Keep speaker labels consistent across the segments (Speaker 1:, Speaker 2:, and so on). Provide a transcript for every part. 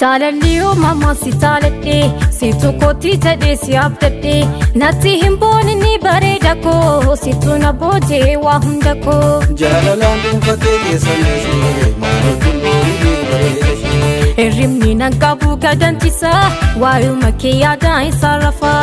Speaker 1: Jaalalliyo mama si jaaladhe situ kooti jedhe si abdadhe natti hin boonini bareeda koo situ na boojee waa hunda koo
Speaker 2: jaalalaan dhuunfatee keessanneesee maaliifin boonini bareeda shee
Speaker 1: hirribni nan qabu gadanchisa waayuma kee yaadaan isaa rafa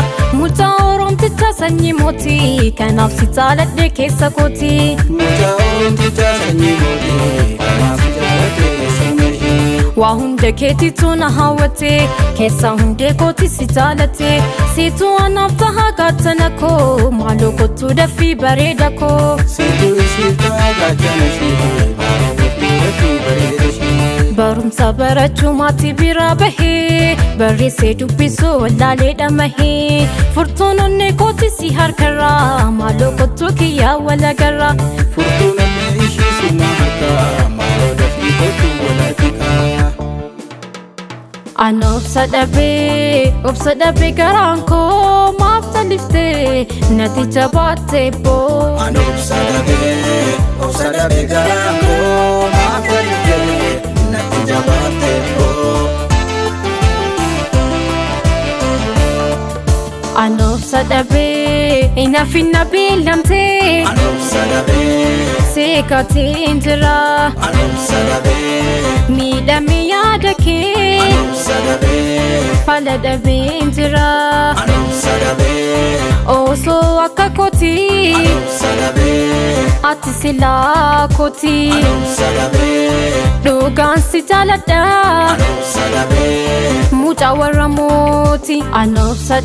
Speaker 1: mucaa oromticha sanyii mootii kanaaf si jaaladhe keessa kooti
Speaker 2: mucaa oromticha sanyii mootii kanaaf si jaaladhe keessa kooti
Speaker 1: waa hunda keetitu na hawwate keessa hundee kooti si jaalate situ anaaf tahaa gaachana koo maaloo kottu dafii bareeda koo
Speaker 2: situ ishii tahaa gaachana shee maaloo kottu dafii bareeda shee
Speaker 1: barumsa barachuu maatii biraa bahee barreessee dubbisuu wallaalee dhamahee furtuun onnee kooti si harkarraa maaloo kottu kiyyaa walagarraa
Speaker 2: furtuun onnee ishii summaa harkaa maaloo dafii kottu walaafikaa
Speaker 1: Ana obsa dhabe garaan koo maaf taliftee nati jabaattee boo
Speaker 2: Ana obsa dhabe garaan koo maaf taliftee natti jabaattee boo
Speaker 1: Ana obsa dhabe inafinna beelamtee
Speaker 2: Ana obsa dhabe
Speaker 1: seekatee injira
Speaker 2: Ana obsa dhabe
Speaker 1: miidhame yaada kee fala dhabe injira
Speaker 2: Ana obsa dhabe
Speaker 1: osoo akka kooti
Speaker 2: Ana obsa dhabe
Speaker 1: ati silaa kooti
Speaker 2: Ana obsa dhabe
Speaker 1: dhugaan si jaaladha
Speaker 2: Ana obsa dhabe
Speaker 1: mucaa warra mooti ana obsa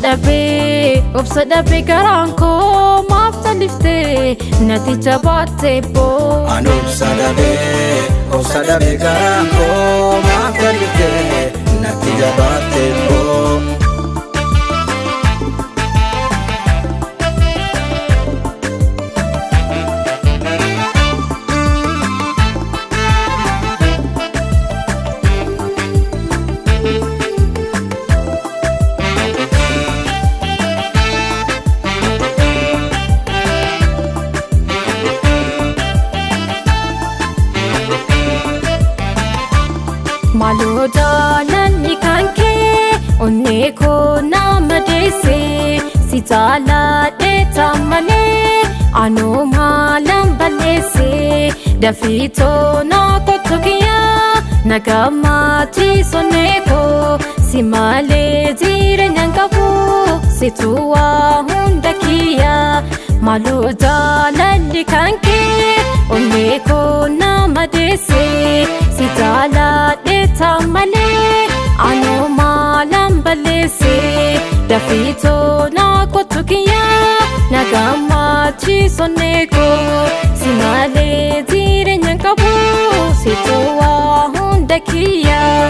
Speaker 1: dhabe garaan koo maaf taliftee nati jabaattee boo
Speaker 2: Ana obsa dhabe garaan koo maaf taliftee natti jabaattee boo
Speaker 1: Maaloo jaalalli kan kee onnee koo nama deessee si jaaladhe taamalee anoo maalan balleessee dafii toonaa kottu kiyyaa nagamaatii sonnee koo si malee jireenyaan qabu situ waa hunda kiyyaa maaloo jaalalli kan kee onnee koo nama deessee si jaaladhe taamalee anoo maalan balleessee dafii toonaa kottu kiyyaa nagamaatii sonnee koo si malee jireenyaan qabu situ waa hunda kiyyaa